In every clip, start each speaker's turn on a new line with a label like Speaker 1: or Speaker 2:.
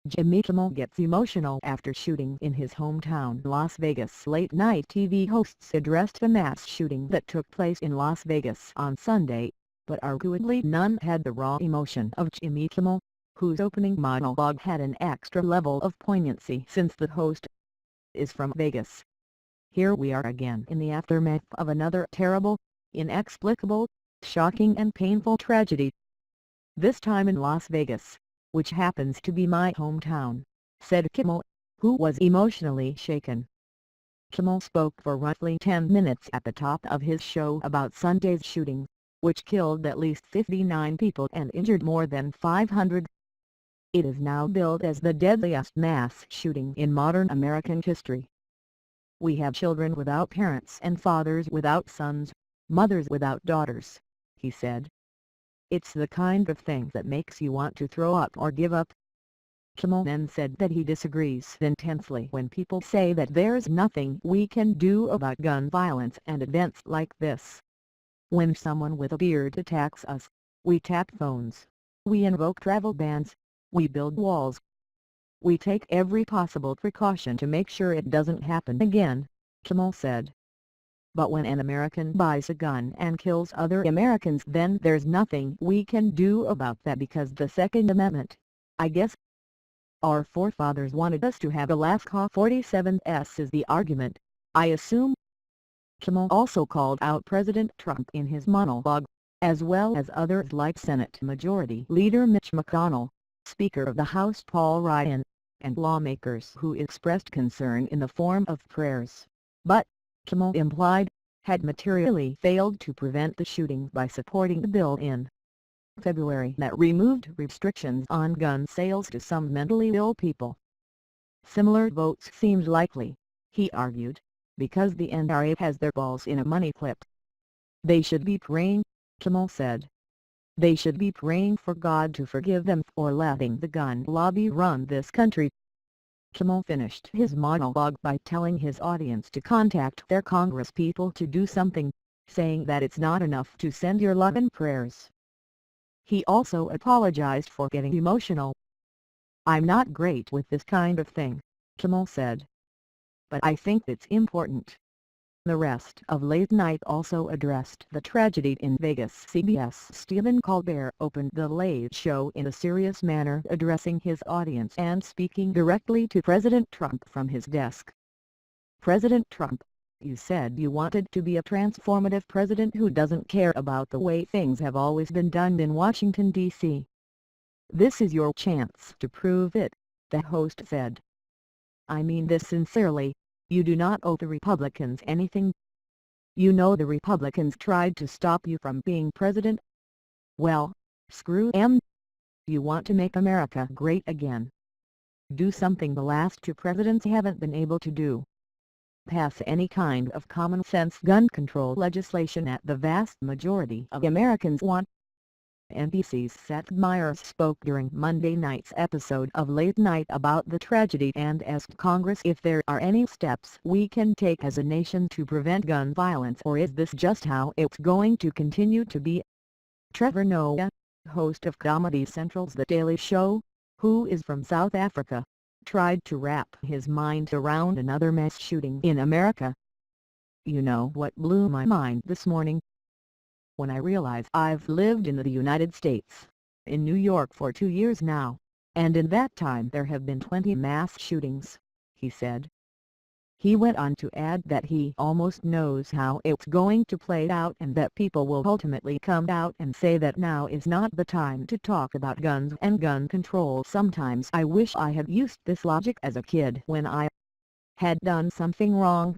Speaker 1: Jimmy Kimmel gets emotional after shooting in his hometown Las Vegas. Late-night TV hosts addressed the mass shooting that took place in Las Vegas on Sunday, but arguably none had the raw emotion of Jimmy Kimmel, whose opening monologue had an extra level of poignancy since the host is from Vegas. Here we are again in the aftermath of another terrible, inexplicable, shocking and painful tragedy. This time in Las Vegas, which happens to be my hometown, said Kimmel, who was emotionally shaken. Kimmel spoke for roughly 10 minutes at the top of his show about Sunday's shooting, which killed at least 59 people and injured more than 500. It is now billed as the deadliest mass shooting in modern American history. We have children without parents and fathers without sons, mothers without daughters, he said. It's the kind of thing that makes you want to throw up or give up. Kimmel then said that he disagrees intensely when people say that there's nothing we can do about gun violence and events like this. When someone with a beard attacks us, we tap phones, we invoke travel bans, we build walls. We take every possible precaution to make sure it doesn't happen again, Kimmel said. But when an American buys a gun and kills other Americans, then there's nothing we can do about that because the Second Amendment, I guess. Our forefathers wanted us to have Alaska 47s is the argument, I assume. Kimmel also called out President Trump in his monologue, as well as others like Senate Majority Leader Mitch McConnell, Speaker of the House Paul Ryan, and lawmakers who expressed concern in the form of prayers, but, Kimmel implied, had materially failed to prevent the shooting by supporting the bill in February that removed restrictions on gun sales to some mentally ill people. Similar votes seemed likely, he argued, because the NRA has their balls in a money clip. They should be praying, Kimmel said. They should be praying for God to forgive them for letting the gun lobby run this country. Kimmel finished his monologue by telling his audience to contact their congresspeople to do something, saying that it's not enough to send your love and prayers. He also apologized for getting emotional. I'm not great with this kind of thing, Kimmel said. But I think it's important. The rest of late night also addressed the tragedy in Vegas. CBS Stephen Colbert opened the Late Show in a serious manner, addressing his audience and speaking directly to President Trump from his desk. President Trump, you said you wanted to be a transformative president who doesn't care about the way things have always been done in Washington, D.C. This is your chance to prove it, the host said. I mean this sincerely. You do not owe the Republicans anything. You know the Republicans tried to stop you from being president. Well, screw them. You want to make America great again. Do something the last two presidents haven't been able to do. Pass any kind of common-sense gun control legislation that the vast majority of Americans want. NBC's Seth Meyers spoke during Monday night's episode of Late Night about the tragedy and asked Congress if there are any steps we can take as a nation to prevent gun violence, or is this just how it's going to continue to be. Trevor Noah, host of Comedy Central's The Daily Show, who is from South Africa, tried to wrap his mind around another mass shooting in America. You know what blew my mind this morning? When I realized I've lived in the United States, in New York for 2 years now, and in that time there have been 20 mass shootings, he said. He went on to add that he almost knows how it's going to play out and that people will ultimately come out and say that now is not the time to talk about guns and gun control. Sometimes I wish I had used this logic as a kid when I had done something wrong.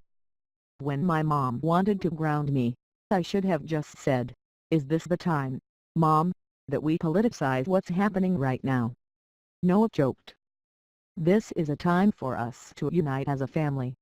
Speaker 1: When my mom wanted to ground me, I should have just said, is this the time, Mom, that we politicize what's happening right now? Noah joked. This is a time for us to unite as a family.